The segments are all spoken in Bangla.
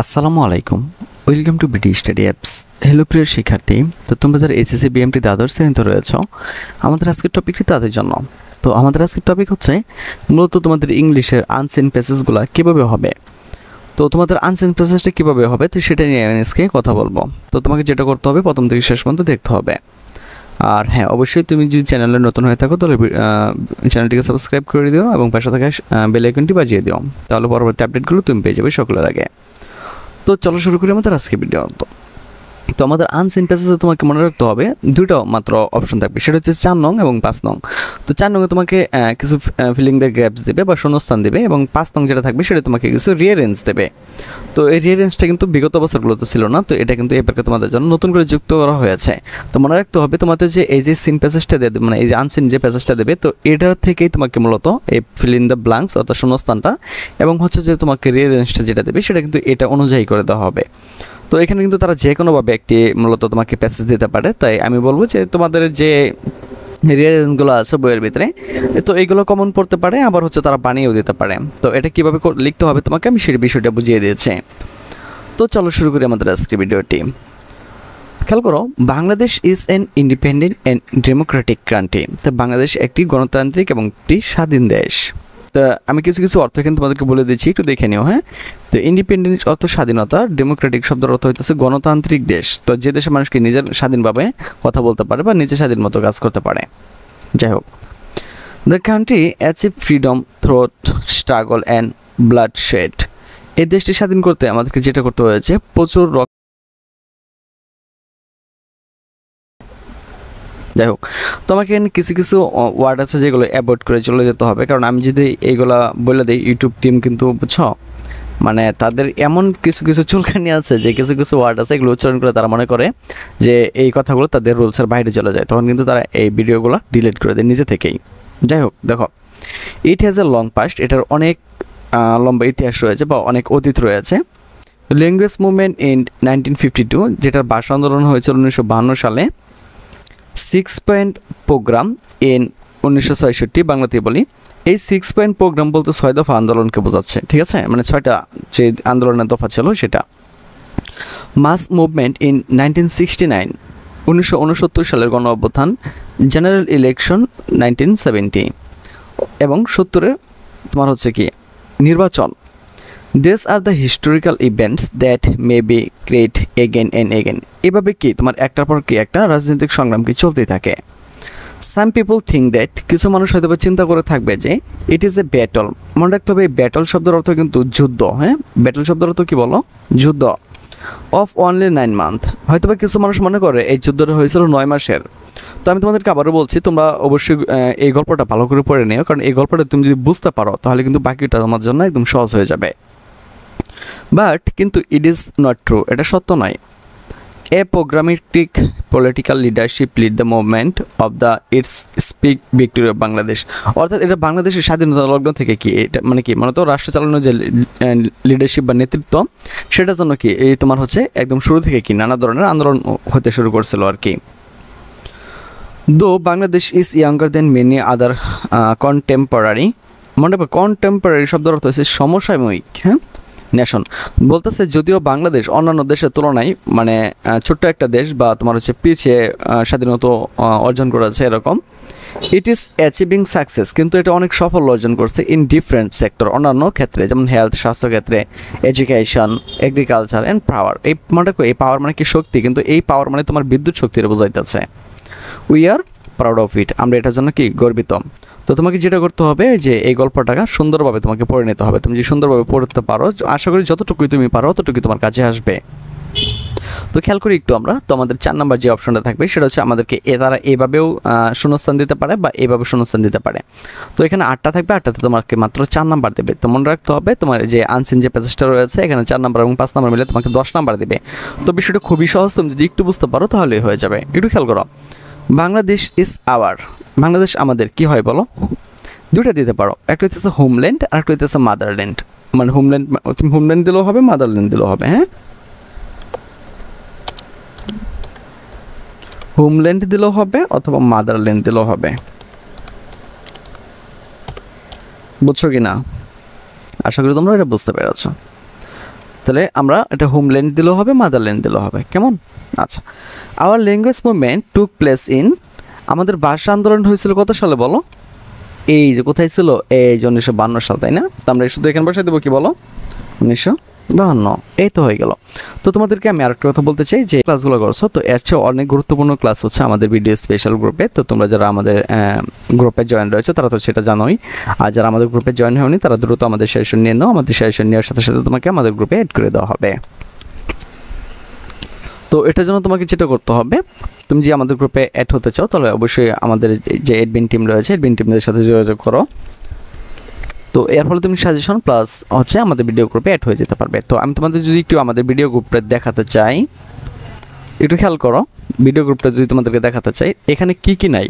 আসসালামু আলাইকুম, welcome to BD study apps. Hello প্রিয় শিক্ষার্থী, তো তোমরা যারা এসএসসি বিএমটি দ্বাদশ শ্রেণীতে রয়েছ, আমাদের আজকের টপিকটি তাদের জন্য। তো আমাদের আজকের টপিক হচ্ছে মূলত তোমাদের ইংলিশের আনসিন প্যাসেজগুলো কীভাবে হবে। তো তোমাদের আনসিন প্যাসেজটা কীভাবে হবে তো সেটা নিয়ে আমি আজকে কথা বলবো। তো তোমাকে যেটা করতে হবে প্রথম থেকে শেষ পর্যন্ত দেখতে হবে। আর হ্যাঁ, অবশ্যই তুমি যদি চ্যানেলে নতুন হয়ে থাকো তাহলে চ্যানেলটিকে সাবস্ক্রাইব করে দিও এবং পাশে থাকা বেল আইকনটি বাজিয়ে দিও, তাহলে পরবর্তী আপডেটগুলো তুমি পেয়ে যাবে সকলের আগে। তো চলো শুরু করি আমাদের আজকে ভিডিও। তো আমাদের আনসিন প্যাসেজে তোমাকে মনে রাখতে হবে দুটো মাত্র অপশন থাকবে, সেটা হচ্ছে 4 নং এবং 5 নং। তো 4 নংয়ে তোমাকে কিছু ফিলিং দ্য গ্যাপস দেবে বা শূন্যস্থান দেবে, এবং 5 নং যেটা থাকবে সেটা তোমাকে কিছু রিয়ারেঞ্জ দেবে। তো এই রিয়ারেঞ্জটা কিন্তু বিগত বছরগুলোতে ছিল না, তো এটা কিন্তু এবারকে তোমাদের জন্য নতুন করে যুক্ত করা হয়েছে। তো মনে রাখতে হবে তোমাদের যে এই যে সিন প্যাসেজটা দেবে, মানে এই যে আনসিন যে প্যাসেজটা দেবে, তো এটার থেকেই তোমাকে মূলত এই ফিল ইন দ্য ব্ল্যাঙ্কস অর্থাৎ শূন্যস্থানটা এবং হচ্ছে যে তোমাকে রিয়ারেঞ্জটা যেটা দেবে সেটা কিন্তু এটা অনুযায়ী করে দেওয়া হবে। তো এখানে কিন্তু তারা যে কোনোভাবে একটি মূলত তোমাকে প্যাসেজ দিতে পারে, তাই আমি বলবো যে তোমাদের যে রিয়ারেঞ্জগুলো আছে বইয়ের ভিতরে, তো এইগুলো কমন পড়তে পারে, আবার হচ্ছে তারা বানিয়েও দিতে পারে। তো এটা কীভাবে লিখতে হবে তোমাকে আমি সেই বিষয়টা বুঝিয়ে দিয়েছি। তো চলো শুরু করি আমাদের আজকের ভিডিওটি। খেয়াল করো, Bangladesh is an independent and Democratic country. তো বাংলাদেশ একটি গণতান্ত্রিক এবং একটি স্বাধীন দেশ। তো আমি কিছু কিছু অর্থ এখানে তোমাদেরকে বলে দিচ্ছি, একটু দেখে নিও। হ্যাঁ, তো ইন্ডিপেন্ডেন্ট অর্থ স্বাধীনতা, ডেমোক্রেটিক শব্দের অর্থ হইতেছে গণতান্ত্রিক দেশ। তো যে দেশে মানুষকে নিজের স্বাধীনভাবে কথা বলতে পারে বা নিজের স্বাধীন মতো কাজ করতে পারে। যাই হোক, the country achieve freedom through struggle and bloodshed. এই দেশটি স্বাধীন করতে আমাদেরকে যেটা করতে হয়েছে, প্রচুর যাই হোক, তোমাকে এখানে কিছু কিছু ওয়ার্ড আছে যেগুলো অ্যাভয়েড করে চলে যেতে হবে, কারণ আমি যদি এইগুলা বলে দিই ইউটিউব টিম কিন্তু বুঝছো, মানে তাদের এমন কিছু কিছু চুলকানি আছে যে কিছু কিছু ওয়ার্ড আছে এগুলো উচ্চারণ করে তারা মনে করে যে এই কথাগুলো তাদের রুলসের বাইরে চলে যায়, তখন কিন্তু তারা এই ভিডিওগুলো ডিলিট করে দেয় নিজে থেকেই। যাই হোক, দেখো, it has a long past, এটার অনেক লম্বা ইতিহাস রয়েছে বা অনেক অতীত রয়েছে। ল্যাঙ্গুয়েজ মুভমেন্ট ইন 1952, যেটার ভাষা আন্দোলন হয়েছিল 1952 সালে। 6 পয়েন্ট প্রোগ্রাম ইন 1966, বাংলাতেই বলি। এই 6 পয়েন্ট প্রোগ্রাম বলতে 6 দফা আন্দোলনকে বোঝাচ্ছে, ঠিক আছে, মানে 6টা যে আন্দোলনের দফা ছিল সেটা। মাস মুভমেন্ট ইন 1969, 1969 সালের গণ অভ্যুত্থান। জেনারেল ইলেকশন 1970, এবং 70-এর তোমার হচ্ছে কি নির্বাচন। These are the historical events that may be create again and again. এভাবে কি তোমার একটার পর কি একটা রাজনৈতিক সংগ্রাম কি চলতেই থাকে। Some people think that, কিছু মানুষ হয়তো চিন্তা করে থাকবে যে ইট ইজ এ ব্যাটল। মনে রাখতে হবে ব্যাটল শব্দের অর্থ কিন্তু যুদ্ধ। হ্যাঁ, ব্যাটল শব্দের অর্থ কি বলো? যুদ্ধ। অফ অনলি 9 মান্থ, হয়তো বা কিছু মানুষ মনে করে এই যুদ্ধটা হয়েছিল 9 মাসের। তো আমি তোমাদেরকে আবারও বলছি, তোমরা অবশ্যই এই গল্পটা ভালো করে পড়ে নিও, কারণ এই গল্পটা তুমি যদি বুঝতে পারো তাহলে কিন্তু বাকিটা তোমার জন্য একদম সহজ হয়ে যাবে। বাট কিন্তু ইট ইজ নট ট্রু, এটা সত্য নয়। A programmatic political leadership lead the movement of the its speak victory of Bangladesh. অর্থাৎ এটা বাংলাদেশের স্বাধীনতা লগ্ন থেকে কি এটা মানে কি মূলত রাষ্ট্র চালানোর যে লিডারশিপ বা নেতৃত্ব, সেটার জন্য কি এই তোমার হচ্ছে একদম শুরু থেকে কি নানা ধরনের আন্দোলন হতে শুরু করছিল আর কি। দো Bangladesh is younger then many other contemporary. মনে রাখবে কন্টেম্পোরারি শব্দের অর্থ হচ্ছে সমসাময়িক। হ্যাঁ, নেশন বলতেছে যদিও বাংলাদেশ অন্যান্য দেশের তুলনায় মানে ছোট্ট একটা দেশ বা তোমার হচ্ছে পিছিয়ে স্বাধীনতা অর্জন করেছে এরকম। ইট ইজ অ্যাচিভিং সাকসেস, কিন্তু এটা অনেক সফল অর্জন করছে ইন ডিফারেন্ট সেক্টর, অন্যান্য ক্ষেত্রে, যেমন হেলথ, স্বাস্থ্যক্ষেত্রে, এডুকেশন, এগ্রিকালচার অ্যান্ড পাওয়ার। এই মনে রাখো এই পাওয়ার মানে কি শক্তি, কিন্তু এই পাওয়ার মানে তোমার বিদ্যুৎ শক্তির বোঝাইতেছে। We are proud of it, আমরা এটার জন্য কি গর্বিত। তো তোমাকে যেটা করতে হবে যে এই গল্পটাকে সুন্দরভাবে তোমাকে পড়ে নিতে হবে। তুমি যদি সুন্দরভাবে পড়তে পারো, আশা করি যতটুকুই তুমি পারো ততটুকুই তোমার কাছে আসবে। তো খেয়াল করি একটু আমরা, তো আমাদের 4 নাম্বার যে অপশনটা থাকবে সেটা হচ্ছে আমাদেরকে তারা এভাবেও শূন্যস্থান দিতে পারে বা এভাবে শূন্যস্থান দিতে পারে। তো এখানে 8টা থাকবে, 8টাতে তোমাকে মাত্র 4 নাম্বার দেবে। তো মনে রাখতে হবে তোমার যে আনসিন যে প্যাসেজটা রয়েছে এখানে 4 নাম্বার এবং 5 নাম্বার মিলে তোমাকে 10 নাম্বার দেবে। তো বিষয়টা খুবই সহজ, তুমি যদি একটু বুঝতে পারো তাহলেই হয়ে যাবে। একটু খেয়াল করো, বাংলাদেশ ইজ আওয়ার, বাংলাদেশ আমাদের কি হয় বলো? দুইটা দিতে পারো, একটা হচ্ছে হোমল্যান্ড আর একটা হচ্ছে মাদারল্যান্ড। মানে হোমল্যান্ড তুমি হোমল্যান্ড দিলেও হবে, মাদারল্যান্ড দিলেও হবে। হ্যাঁ, হোমল্যান্ড দিলেও হবে অথবা মাদারল্যান্ড দিলেও হবে। বুঝছো কি না? আশা করি তোমরা এটা বুঝতে পেরেছো। তাহলে আমরা এটা হোমল্যান্ড দিলেও হবে, মাদারল্যান্ড দিলেও হবে, কেমন? আচ্ছা, our language movement took place in, আমাদের ভাষা আন্দোলন হয়েছিল কত সালে বলো? এই যে কোথায় ছিল, এই যে 1952 সাল, তাই না? তো আমরা শুধু এখানে বসাই দেবো কি বলো, 1952। এই তো হয়ে গেল। তো তোমাদেরকে আমি আরেকটা কথা বলতে চাই যে ক্লাসগুলো করছো, তো এর চেয়ে অনেক গুরুত্বপূর্ণ ক্লাস হচ্ছে আমাদের ভিডিও স্পেশাল গ্রুপে। তো তোমরা যারা আমাদের গ্রুপে জয়েন রয়েছে তারা তো সেটা জানোই, আর যারা আমাদের গ্রুপে জয়েন হয়নি তারা দ্রুত আমাদের সেশন নিয়ে নাও। আমাদের সেশন নেওয়ার সাথে সাথে তোমাকে আমাদের গ্রুপে অ্যাড করে দেওয়া হবে। তো এটার জন্য তোমাকে যেটা করতে হবে, তুমি যে আমাদের গ্রুপে অ্যাড হতে চাও তাহলে অবশ্যই আমাদের যে অ্যাডমিন টিম রয়েছে, অ্যাডমিন টিমদের সাথে যোগাযোগ করো। তো এর ফলে তুমি সাজেশন প্লাস হচ্ছে আমাদের ভিডিও গ্রুপে অ্যাড হয়ে যেতে পারবে। তো আমি তোমাদের যদি একটু আমাদের ভিডিও গ্রুপটা দেখাতে চাই, একটু খেয়াল করো, ভিডিও গ্রুপটা যদি তোমাদেরকে দেখাতে চাই, এখানে কি কি নাই,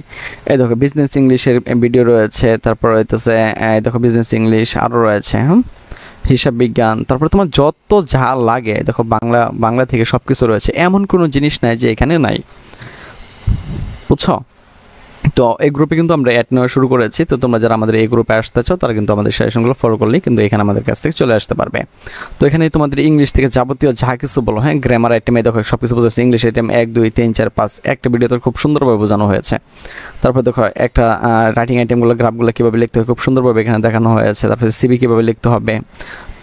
এই দেখো বিজনেস ইংলিশের ভিডিও রয়েছে, তারপর হইতেছে এই দেখো বিজনেস ইংলিশ আরও রয়েছে, হিসাব বিজ্ঞান, তারপর তোমার যত যা লাগে দেখো বাংলা থেকে সব কিছু রয়েছে, এমন কোনো জিনিস নাই যে এখানে নাই, বুঝছো? তো এই গ্রুপে কিন্তু আমরা অ্যাড নেওয়া শুরু করেছি। তো তোমরা যারা আমাদের এই গ্রুপে আসতে চাও তারা কিন্তু আমাদের সাজেশনগুলো ফলো করলেই কিন্তু এখানে আমাদের কাছ থেকে চলে আসতে পারবে। তো এখানে তোমাদের ইংলিশ থেকে যাবতীয় যা কিছু বলো, গ্রামার আইটেমে দেখো সব কিছু বোঝাচ্ছে, ইংলিশ আইটেম 1 2 3 4 5 একটা ভিডিওতে খুব সুন্দরভাবে বোঝানো হয়েছে। তারপর দেখো একটা রাইটিং আইটেমগুলো, গ্রাফগুলো কীভাবে লিখতে হয় খুব সুন্দরভাবে এখানে দেখানো হয়েছে। তারপরে সিভি কীভাবে লিখতে হবে,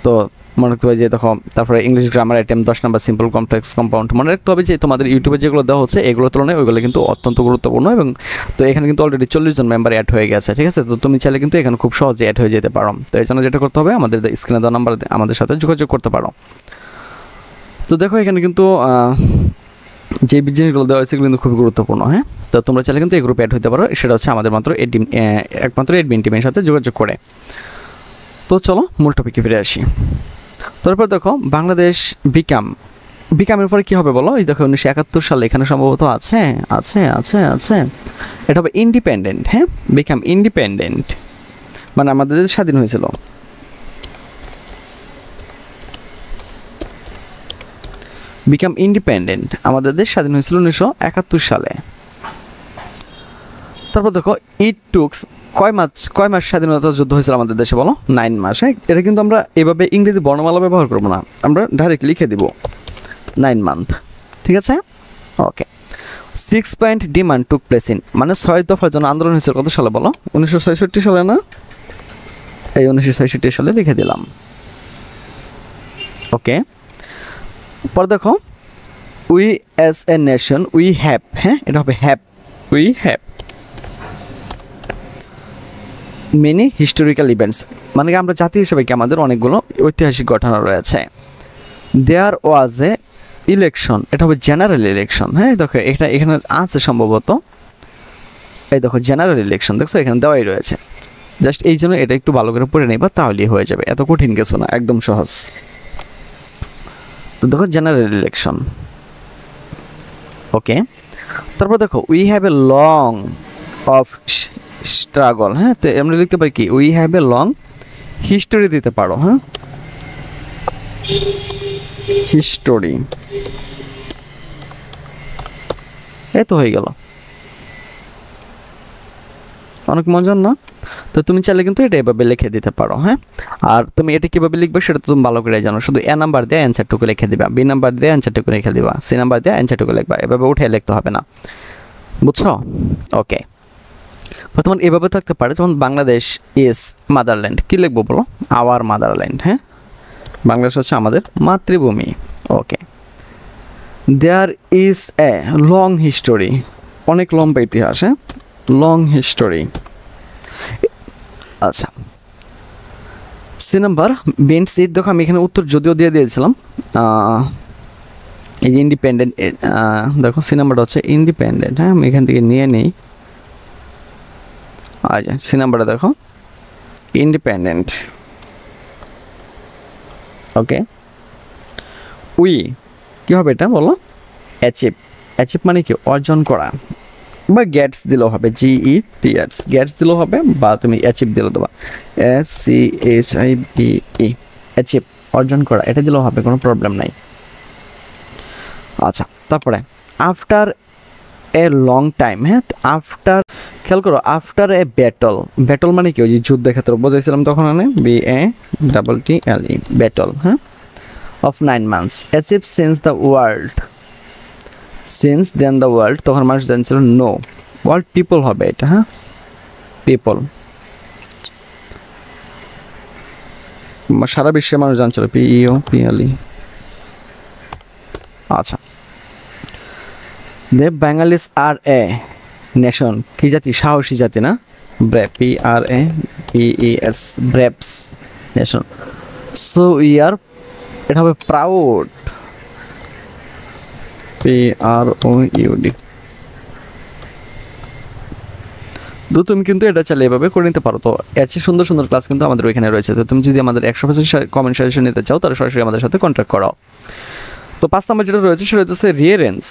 তো মনে রাখতে হবে যে দেখো, তারপরে ইংলিশ গ্রামার আইটেম 10 নম্বর সিম্পল কমপ্লেক্স কম্পাউন্ড। মনে রাখতে হবে যে তোমাদের ইউটিউবে যেগুলো দেওয়া হচ্ছে এগুলোর তুলনায় ওইগুলো কিন্তু অত্যন্ত গুরুত্বপূর্ণ। এবং তো এখানে কিন্তু অলরেডি 40 জন মেম্বার অ্যাড হয়ে গেছে, ঠিক আছে? তো তুমি চাইলে কিন্তু এখানে খুব সহজে অ্যাড হয়ে যেতে পারো। তো এই জন্য যেটা করতে হবে, আমাদের স্ক্রিনে দেওয়া নাম্বার আমাদের সাথে যোগাযোগ করতে পারো। তো দেখো এখানে কিন্তু যে জিনিসগুলো দেওয়া হয়েছে এগুলো কিন্তু খুবই গুরুত্বপূর্ণ। তো তোমরা চাইলে কিন্তু এই গ্রুপে অ্যাড হতে পারো, সেটা হচ্ছে আমাদের একমাত্র অ্যাডমিন টিমের সাথে যোগাযোগ করে। তো চলো মূল টপিকে ফিরে আসি। তারপর দেখো বাংলাদেশ বিকামের পরে কী হবে বলো? এই দেখো 1971 সালে এখানে সম্ভবত আছে, এটা হবে ইন্ডিপেন্ডেন্ট। বিকাম ইন্ডিপেন্ডেন্ট মানে আমাদের দেশ স্বাধীন হয়েছিল। বিকাম ইন্ডিপেন্ডেন্ট, আমাদের দেশ স্বাধীন হয়েছিল 1971 সালে। তারপর দেখো ইট টুকস, কয় মাস স্বাধীনতা যুদ্ধ হয়েছিল আমাদের দেশে বলো? 9 মাস। এটা কিন্তু আমরা এভাবে ইংরেজি বর্ণমালা ব্যবহার করবো না, আমরা ডাইরেক্ট লিখে দিব 9 মান্থ, ঠিক আছে? ওকে। 6 point demand took place in, মানে 6 দফার জন্য আন্দোলন হয়েছিল কত সালে বলো? 1966 সালে না? এই 1966 সালে লিখে দিলাম। ওকে। পর দেখো we as a nation we have, এটা হবে have, we have many historical events, মানে আমরা জাতি হিসেবে কি আমাদের অনেকগুলো ঐতিহাসিক ঘটনা রয়েছে। দেয়ার ওয়াজ এ ইলেকশন, এটা হবে জেনারেল ইলেকশন। দেখো এখানে আছে সম্ভবত, এই দেখো জেনারেল ইলেকশন, দেখছো এখানে দেওয়াই রয়েছে। জাস্ট এই জন্য এটা একটু ভালো করে পড়ে নেবা, তাহলেই হয়ে যাবে, এত কঠিন কিছু না, একদম সহজ। তো দেখো জেনারেল ইলেকশন, ওকে। তারপর দেখো we have a long of struggle, তো আমরা লিখতে পারি কি we have a long history দিতে পারো, হিস্টোরি, এই তো হয়ে গেল, অনেক মজার না? তো তুমি চাইলে কিন্তু এটা এভাবে লিখে দিতে পারো। আর তুমি এটা কীভাবে লিখবে সেটা তো তুমি ভালো করে জানো, শুধু এ নাম্বার দিয়ে অ্যান্সারটুকু লিখে দিবা, বি নাম্বার দিয়ে অ্যান্সারটুকু লিখে দিবা, সি নাম্বার দিয়ে অ্যান্সারটুকু লিখবা, এভাবে উঠে লিখতে হবে না, বুঝছো? ওকে। বর্তমান এভাবে থাকতে পারে, যেমন বাংলাদেশ ইজ মাদারল্যান্ড, কী লিখবো বলো? Our motherland. বাংলাদেশ হচ্ছে আমাদের মাতৃভূমি। Okay. There is a long history, অনেক লম্বা ইতিহাস, লং হিস্টোরি। আচ্ছা, সি নাম্বার বিন সিট, দেখো আমি এখানে উত্তর যদিও দিয়ে দিয়েছিলাম, এই যে ইন্ডিপেন্ডেন্ট, দেখো সি নাম্বারটা হচ্ছে ইন্ডিপেন্ডেন্ট। আমি এখান থেকে নিয়ে নিই, আচ্ছা সি নাম্বারটা দেখো ইন্ডিপেন্ডেন্ট। ওকে। উই কী হবে এটা বলো? অ্যাচিভ, অ্যাচিভ মানে কি? অর্জন করা, বা গ্যাটস দিলেও হবে, GETS, গ্যাটস দিলেও হবে, বা তুমি অ্যাচিভ দিলেও দেবা, SCHIVE, অ্যাচিভ, অর্জন করা, এটা দিলেও হবে, কোনো প্রবলেম নাই। আচ্ছা, তারপরে after a long time, after, খেয়াল করো, আফটার এ ব্যাটল, ব্যাটল মানে কি? ওই যে যুদ্ধের ক্ষেত্রে বোঝাইছিলাম তখন, BATTLE, battle. Of 9 months achieve since the world, since then the world, তখন মানুষ জানছিল নো, ওয়ার্ল্ড পিপল হবে এটা, হ্যাঁ পিপল, সারা বিশ্বের মানুষ জানছিল, PEOPLE। আচ্ছা, দে বাঙালিস আর এ নেশন, কি জাতি? সাহসী জাতি না, brave, PRAPES, braves nation. So we are, এটা হবে প্রাউড, PROUD। তো তুমি কিন্তু এটা চাইলে এভাবে করে নিতে পারো। তো এর চেয়ে সুন্দর সুন্দর ক্লাস কিন্তু আমাদের ওইখানে রয়েছে। তো তুমি যদি আমাদের 100% কমেন্ট সাজেশন নিতে চাও তাহলে সরাসরি আমাদের সাথে কন্ট্যাক্ট করো। তো 5 নাম্বার যেটা রয়েছে সেটা হচ্ছে রিয়ারেন্স।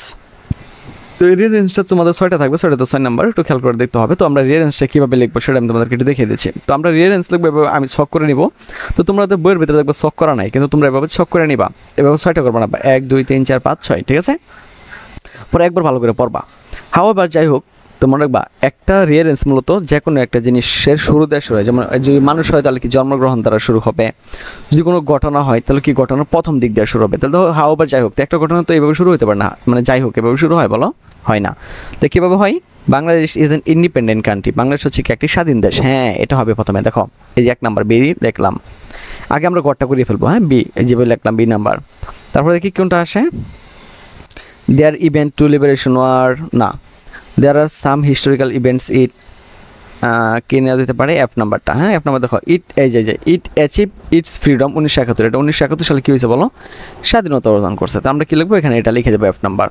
তো এই রিয়ারেন্সটা তোমাদের 6টা থাকবে, 6টা 6 নাম্বার, একটু খেয়াল করে দেখতে হবে। তো আমরা রিয়ারেন্সটা কীভাবে লিখবো সেটা আমি তোমাদেরকে একটু দেখিয়ে দিচ্ছি। তো আমরা রিয়ারেন্স লিখবো, এভাবে আমি ছক করে নিব। তো তোমরা তো বইয়ের ভিতরে দেখবে ছক করা নাই, কিন্তু তোমরা এভাবে ছক করে নিবা, এভাবে 6টা করবা না, 1 2 3 4 5 6, ঠিক আছে? পরে একবার ভালো করে পড়বা। হাওয়ার যাই হোক, তোমরা দেখবা একটা রিয়ারেন্স মূলত যে কোনো একটা জিনিসের শুরু দিয়ে শুরু হয়। যেমন যদি মানুষ হয় তাহলে কি জন্মগ্রহণ দ্বারা শুরু হবে, যদি কোনো ঘটনা হয় তাহলে কি ঘটনার প্রথম দিক দিয়ে শুরু হবে। তাহলে তো হাওয়ার যাই হোক, তো একটা ঘটনা তো এইভাবে শুরু হতে পারে না, মানে যাই হোক এভাবে শুরু হয়, বলো হয় না। তো কীভাবে হয়? Bangladesh is an independent country, Bangladesh হচ্ছে কি একটি স্বাধীন দেশ। হ্যাঁ, এটা হবে প্রথমে। দেখো এই যে 1 নাম্বার বি লিখলাম, আগে আমরা গড়টা করিয়ে ফেলবো, হ্যাঁ বি, এই যেভাবে লিখলাম বি নাম্বার। তারপরে দেখি কোনটা আসে, দেয়ার ইভেন্ট টু লিবারেশন ওয়ার, না দেয়ার আর সাম হিস্টোরিক্যাল ইভেন্টস ইট, কে নেওয়া যেতে পারে F নাম্বারটা, হ্যাঁ F নাম্বার। দেখো ইট, এই যে ইট অ্যাচিভ ইটস ফ্রিডম 1971, এটা 1971 সালে কী হয়েছে বলো? স্বাধীনতা অর্জন করছে। তো আমরা কী লিখবো এখানে? এটা লিখে দেবো F নাম্বার।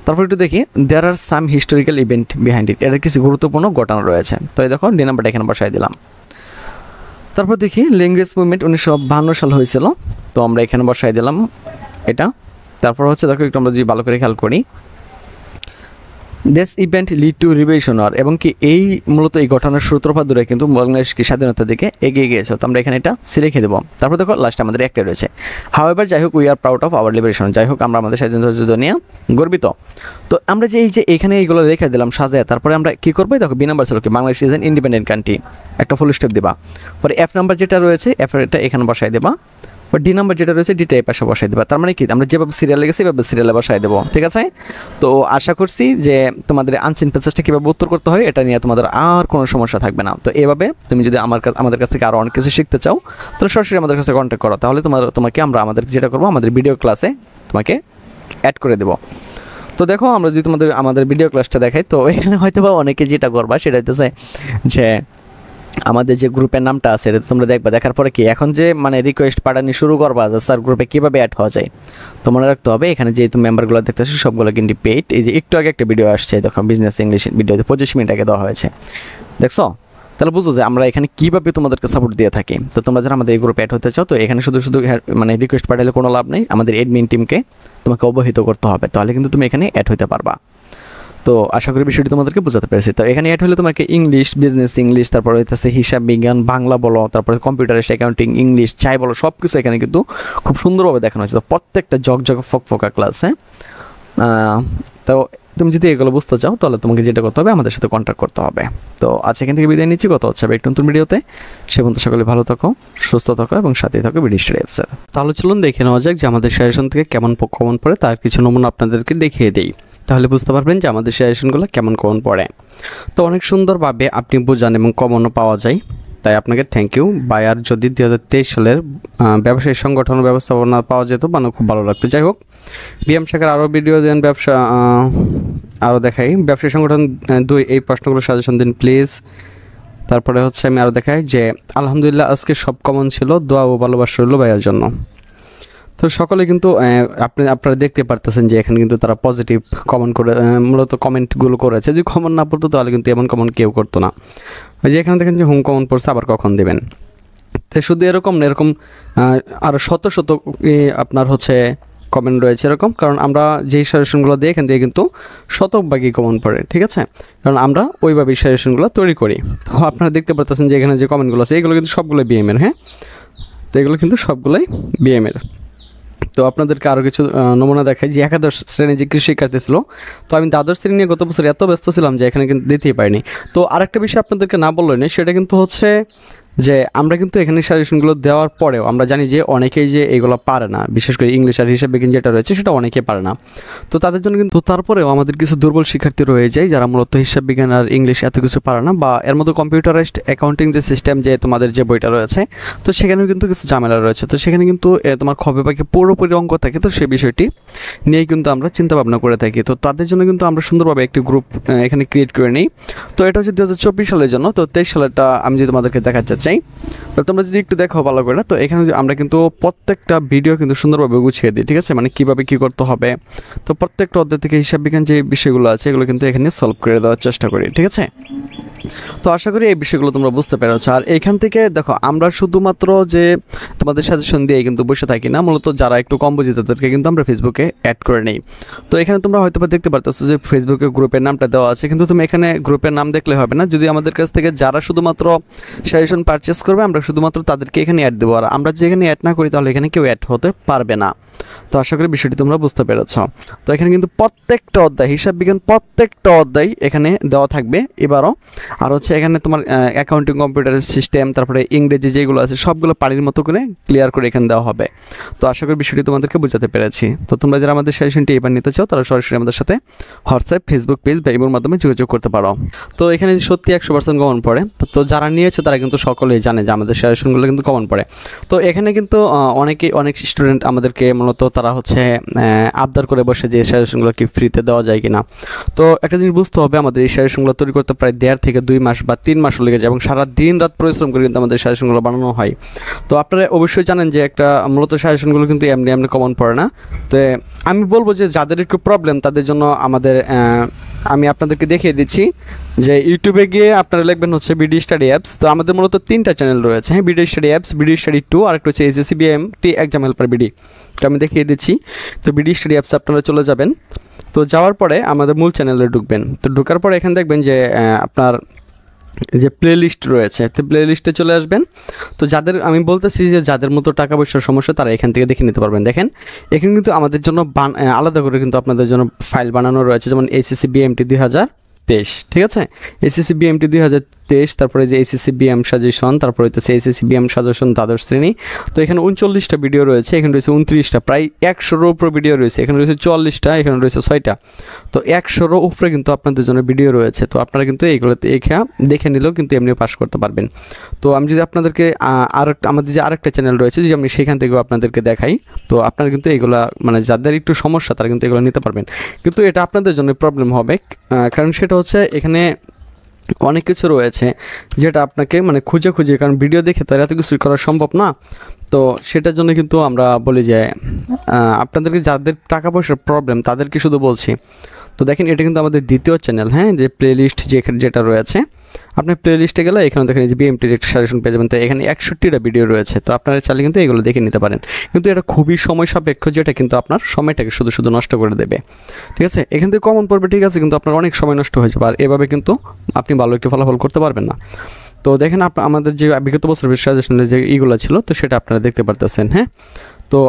তারপর একটু দেখি, দেয়ার আর সাম হিস্টোরিক্যাল ইভেন্ট বিহাইন্ড ইট, এটা কিছু গুরুত্বপূর্ণ ঘটনা রয়েছে। তো এই দেখো ডি নাম্বারটা এখানে বসাই দিলাম। তারপর দেখি ল্যাঙ্গুয়েজ মুভমেন্ট 1952 সাল হয়েছিল, তো আমরা এখানে বসাই দিলাম এটা। তারপর হচ্ছে দেখো একটু আমরা যদি ভালো করে খেয়াল করি, this event lead to revolution war, এবং কি এই মূলত এই ঘটনার সূত্রপাত ধরে কিন্তু বাংলাদেশকে স্বাধীনতার দিকে এগিয়ে গিয়েছে। তো আমরা এখানে এটা লিখে দেবো। তারপর দেখো লাস্টে আমাদের একটা রয়েছে, হাওয়েভার যাই হোক we are proud of our liberation, যাই হোক আমরা আমাদের স্বাধীনতা যুদ্ধ নিয়ে গর্বিত। তো আমরা যে এই যে এখানে এইগুলো রেখে দিলাম সাজায়, তারপরে আমরা কী করবো? দেখো বি নাম্বার ছিল কি Bangladesh is an independent country, একটা ফুল স্টপ দিবা। পরে F নাম্বার যেটা রয়েছে F এটা এখানে বসাই দেবা। ডি নাম্বার যেটা রয়েছে ডিটা এই পাশে বসাই দেবা। তার মানে কি আমরা যেভাবে সিরিয়ালে গেছি এভাবে সিরিয়ালে বসাই দেবো, ঠিক আছে? তো আশা করছি যে তোমাদের আনসিন প্যাসেজটা কীভাবে উত্তর করতে হয় এটা নিয়ে তোমাদের আর কোনো সমস্যা থাকবে না। তো এভাবে তুমি যদি আমাদের কাছ থেকে আরও অনেক কিছু শিখতে চাও তাহলে সরাসরি আমাদের কাছে কন্ট্যাক্ট করো, তাহলে তোমাকে আমরা আমাদের যেটা করবো আমাদের ভিডিও ক্লাসে তোমাকে অ্যাড করে দেবো। তো দেখো আমরা যদি আমাদের ভিডিও ক্লাসটা দেখাই, তো এখানে হয়তো বা অনেকে যেটা করবা সেটা হচ্ছে যে আমাদের যে গ্রুপের নামটা আছে এটা তোমরা দেখবা, দেখার পরে কি এখন যে মানে রিকোয়েস্ট পাঠানি শুরু করবা যে স্যার গ্রুপে কীভাবে অ্যাড হওয়া যায়, তো মনে রাখতে হবে এখানে যেহেতু মেম্বারগুলো দেখতেছো সবগুলো কিন্তু পেইড। এই যে একটু আগে একটা ভিডিও আসছে দেখো, বিজনেস ইংলিশ ভিডিওতে 25 মিনিট আগে দেওয়া হয়েছে, দেখছো? তাহলে বুঝো যে আমরা এখানে কীভাবে তোমাদেরকে সাপোর্ট দিয়ে থাকি। তো তোমরা যারা আমাদের এই গ্রুপে অ্যাড হতে চাও, তো এখানে শুধু মানে রিকোয়েস্ট পাঠালে কোনো লাভ নেই, আমাদের অ্যাডমিন টিমকে তোমাকে অবহিত করতে হবে, তাহলে কিন্তু তুমি এখানে অ্যাড হতে পারবা। তো আশা করি বিষয়টি তোমাদেরকে বোঝাতে পেরেছি। তো এখানে অ্যাড হলে তোমাকে ইংলিশ, বিজনেস ইংলিশ, তারপর হইতেছে হিসাব বিজ্ঞান, বাংলা বলো, তারপরে কম্পিউটারের অ্যাকাউন্টিং, ইংলিশ চাই বলো, সব কিছু এখানে কিন্তু খুব সুন্দরভাবে দেখানো হয়েছে। তো প্রত্যেকটা জগ ফকা ক্লাস, হ্যাঁ। তো তুমি যদি এগুলো বুঝতে চাও তাহলে তোমাকে যেটা করতে হবে আমাদের সাথে কন্ট্যাক্ট করতে হবে। তো আজ এখান থেকে বিদায় নিচ্ছি, কথা হচ্ছে একটু নতুন ভিডিওতে। সে পর্যন্ত সকলে ভালো থাকো, সুস্থ থাকো এবং সাথেই থাকো ভিডিও স্টাডিয়াপসের। তাহলে চলুন দেখে নেওয়া যাক যে আমাদের সাজেশন থেকে কেমন কমন পড়ে, তার কিছু নমুনা আপনাদেরকে দেখিয়ে দিই, তাহলে বুঝতে পারবেন যে আমাদের সাজেশনগুলো কেমন কমন পড়ে। তো অনেক সুন্দরভাবে আপনি বোঝান এবং কমনও পাওয়া যায়, তাই আপনাকে থ্যাংক ইউ। বায়ার যদি 2023 সালের ব্যবসায়ী সংগঠন ব্যবস্থাপনা পাওয়া যেত মানে খুব ভালো লাগতো। যাই হোক, বিএম শাখার আরও ভিডিও দেন, ব্যবসা আরও দেখাই, ব্যবসায়ী সংগঠন 2 এই প্রশ্নগুলো সাজেশন দিন প্লিজ। তারপরে হচ্ছে আমি আরও দেখাই যে আলহামদুলিল্লাহ আজকে সব কমন ছিল, দোয়া ও ভালোবাসা রইল ভাইয়ার জন্য। তো সকলে কিন্তু আপনারা দেখতে পারতেছেন যে এখানে কিন্তু তারা পজিটিভ কমেন্ট করে মূলত কমেন্টগুলো করেছে। যদি কমন না পড়তো তাহলে কিন্তু এমন কমন কেউ করতো না। ওই যে এখানে দেখেন যে হোম কমন পড়ছে, আবার কখন দেবেন। তো শুধু এরকম না, এরকম আরও শত আপনার হচ্ছে কমেন্ট রয়েছে এরকম, কারণ আমরা যেই সাজেশনগুলো দিই এখান থেকে কিন্তু শতভাগই কমন পড়ে, ঠিক আছে? কারণ আমরা ওইভাবেই সাজেশনগুলো তৈরি করি। তো আপনারা দেখতে পারতেছেন যে এখানে যে কমেন্টগুলো আছে এগুলো কিন্তু সবগুলোই বিএমের, হ্যাঁ। তো এগুলো কিন্তু সবগুলোই বিএমের। তো আপনাদেরকে আরও কিছু নমুনা দেখাই যে একাদশ শ্রেণী যে কৃষি শিক্ষার্থী ছিল, তো আমি দ্বাদশ শ্রেণী নিয়ে গত বছর এত ব্যস্ত ছিলাম যে এখানে কিন্তু দিতেই পারিনি। তো আরেকটা বিষয় আপনাদেরকে না বললেই না, সেটা কিন্তু হচ্ছে যে আমরা কিন্তু এখানে সাজেশনগুলো দেওয়ার পরেও আমরা জানি যে অনেকেই যে এগুলো পারে না, বিশেষ করে ইংলিশ আর হিসাব বিজ্ঞান যেটা রয়েছে সেটা অনেকেই পারে না। তো তাদের জন্য কিন্তু তারপরেও আমাদের কিছু দুর্বল শিক্ষার্থী রয়ে যায় যারা মূলত হিসাব বিজ্ঞান আর ইংলিশ এত কিছু পারে না, বা এর মধ্যে কম্পিউটারাইজড অ্যাকাউন্টিং যে সিস্টেম যে তোমাদের যে বইটা রয়েছে তো সেখানেও কিন্তু কিছু ঝামেলা রয়েছে। তো সেখানে কিন্তু তোমার খবে পাখি পুরোপুরি অঙ্ক থাকে, তো সেই বিষয়টি নিয়েই কিন্তু আমরা চিন্তা ভাবনা করে থাকি। তো তাদের জন্য কিন্তু আমরা সুন্দরভাবে একটি গ্রুপ এখানে ক্রিয়েট করে নিই। তো এটা হচ্ছে 2024 সালের জন্য। তো 23 সালেরটা আমি যদি তোমাদেরকে দেখাতে চাই, তো তোমরা যদি একটু দেখো ভালো করে, তো এখানে আমরা কিন্তু প্রত্যেকটা ভিডিও কিন্তু সুন্দরভাবে গুছিয়ে দিই, ঠিক আছে, মানে কীভাবে কী করতে হবে। তো প্রত্যেকটা অধ্যায় থেকে হিসাব বিজ্ঞান যে বিষয়গুলো আছে এগুলো কিন্তু এখানে সলভ করে দেওয়ার চেষ্টা করি, ঠিক আছে। তো আশা করি এই বিষয়গুলো তোমরা বুঝতে পেরেছো। আর এখান থেকে দেখো আমরা শুধুমাত্র যে তোমাদের সাজেশন দিয়ে কিন্তু বসে থাকি না, মূলত যারা একটু কম বুঝি তাদেরকে কিন্তু আমরা ফেসবুকে অ্যাড করে নিই। তো এখানে তোমরা হয়তো বা দেখতে পারতেছো যে ফেসবুকে গ্রুপের নামটা দেওয়া আছে, কিন্তু তুমি এখানে গ্রুপের নাম দেখলে হবে না। যদি আমাদের কাছ থেকে যারা শুধুমাত্র সাজেশন পারচেস করবে আমরা শুধুমাত্র তাদেরকে এখানে অ্যাড দেবো, আর আমরা যে এখানে অ্যাড না করি তাহলে এখানে কেউ অ্যাড হতে পারবে না। তো আশা করি বিষয়টি তোমরা বুঝতে পেরেছ। তো এখানে কিন্তু প্রত্যেকটা অধ্যায় হিসাব বিজ্ঞান প্রত্যেকটা অধ্যায় এখানে দেওয়া থাকবে এবারও। আর হচ্ছে এখানে তোমার অ্যাকাউন্টিং কম্পিউটারের সিস্টেম, তারপরে ইংরেজি যেগুলো আছে সবগুলো পানির মতো করে ক্লিয়ার করে এখানে দেওয়া হবে। তো আশা করি বিষয়টি তোমাদেরকে বোঝাতে পেরেছি। তো তোমরা যারা আমাদের সাজেশনটি এবার নিতে চাও তারা সরাসরি আমাদের সাথে হোয়াটসঅ্যাপ, ফেসবুক পেজ বা ইমোর মাধ্যমে যোগাযোগ করতে পারো। তো এখানে সত্যি 100% কমন পড়ে। তো যারা নিয়েছে তারা কিন্তু সকলেই জানে যে আমাদের সাজেশনগুলো কিন্তু কমন পড়ে। তো এখানে কিন্তু অনেক স্টুডেন্ট আমাদেরকে মূলত তারা হচ্ছে আবদার করে বসে যে সাজেশনগুলো কি ফ্রিতে দেওয়া যায় কিনা। তো একটা জিনিস বুঝতে হবে, আমাদের এই সাজেশনগুলো তৈরি করতে প্রায় 1.5 থেকে 2 মাস বা 3 মাসও লেগে যায় এবং সারা দিন রাত পরিশ্রম করে কিন্তু আমাদের সাজেশনগুলো বানানো হয়। তো আপনারা অবশ্যই জানেন যে একটা মূলত সাজেশনগুলো কিন্তু এমনি কমন পড়ে না। তো আমি বলবো যে যাদের একটু প্রবলেম তাদের জন্য আমাদের আমি আপনাদেরকে দেখিয়ে দিচ্ছি যে ইউটিউবে গিয়ে আপনারা লিখবেন হচ্ছে বিডি স্টাডি অ্যাপস। তো আমাদের মূলত 3টা চ্যানেল রয়েছে, হ্যাঁ, BD study apps, BD study 2 আর একটা হচ্ছে SSC BMT exam helper BD. তো আমি দেখিয়ে দিচ্ছি। তো বিডি স্টাডি অ্যাপস আপনারা চলে যাবেন। তো যাওয়ার পরে আমাদের মূল চ্যানেলে ঢুকবেন। তো ঢোকার পরে এখানে দেখবেন যে আপনার যে প্লে লিস্ট রয়েছে, তো প্লে লিস্টে চলে আসবেন। তো যাদের আমি বলতেছি যে যাদের মতো টাকা পয়সার সমস্যা তারা এখান থেকে দেখে নিতে পারবেন। দেখেন এখানে কিন্তু আমাদের জন্য আলাদা করে কিন্তু আপনাদের জন্য ফাইল বানানো রয়েছে, যেমন এসএসসি বিএমটি 2023, ঠিক আছে, এসএসসি বিএমটি 2023, তারপরে যে এসএসসি বিএম সাজেশন, তারপরে হচ্ছে এসএসসি বিএম সাজেশন দ্বাদশ শ্রেণী। তো এখানে 39টা ভিডিও রয়েছে, এখানে রয়েছে 29টা, প্রায় 100-এর উপরে ভিডিও রয়েছে, এখানে রয়েছে 44টা, এখানে রয়েছে 6টা। তো 100-এর উপরে কিন্তু আপনাদের জন্য ভিডিও রয়েছে। তো আপনারা কিন্তু এইগুলোতে দেখে নিলেও কিন্তু এমনিও পাস করতে পারবেন। তো আমি যদি আপনাদেরকে আমাদের যে আরেকটা চ্যানেল রয়েছে যদি আমি সেখান থেকেও আপনাদেরকে দেখাই, তো আপনারা কিন্তু এইগুলা মানে যাদের একটু সমস্যা তারা কিন্তু এগুলো নিতে পারবেন। কিন্তু এটা আপনাদের জন্য প্রবলেম হবে, কারণ সেটা হচ্ছে এখানে অনেক কিছু রয়েছে যেটা আপনাকে মানে খুঁজে কারণ ভিডিও দেখে তো এত কিছু করা সম্ভব না। তো সেটার জন্য কিন্তু আমরা বলি যে আপনাদেরকে যাদের টাকা পয়সার প্রবলেম তাদেরকে শুধু বলছি। তো দেখেন এটা কিন্তু আমাদের দ্বিতীয় চ্যানেল, হ্যাঁ, যে প্লে লিস্ট যেটা রয়েছে, আপনি প্লে লিস্টে গেলে এখানে দেখেন যে বিএমটির একটা সাজেশন পেয়ে যাবেন। তো এখানে 61টা ভিডিও রয়েছে। তো আপনারা চাইলে কিন্তু এগুলো দেখে নিতে পারেন, কিন্তু এটা খুবই সময় সাপেক্ষ, যেটা কিন্তু আপনার সময়টাকে শুধু নষ্ট করে দেবে, ঠিক আছে। এখান থেকে কমন পড়বে, ঠিক আছে, কিন্তু আপনার অনেক সময় নষ্ট হয়ে যাবে, আর এভাবে কিন্তু আপনি ভালো একটি ফলাফল করতে পারবেন না। তো দেখেন আমাদের যে বিগত বছরের সাজেশনের যে ইগুলো ছিল তো সেটা আপনারা দেখতে পারতেছেন, হ্যাঁ। তো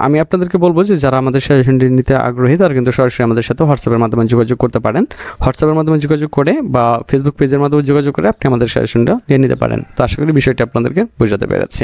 আমি আপনাদেরকে বলবো যে যারা আমাদের সাজেশনটি নিতে আগ্রহী তারা কিন্তু সরাসরি আমাদের সাথে হোয়াটসঅ্যাপের মাধ্যমে যোগাযোগ করতে পারেন। হোয়াটসঅ্যাপের মাধ্যমে যোগাযোগ করে বা ফেসবুক পেজের মাধ্যমে যোগাযোগ করে আপনি আমাদের সাজেশনটা নিয়ে নিতে পারেন। তো আশা করি বিষয়টি আপনাদেরকে বোঝাতে পেরেছি।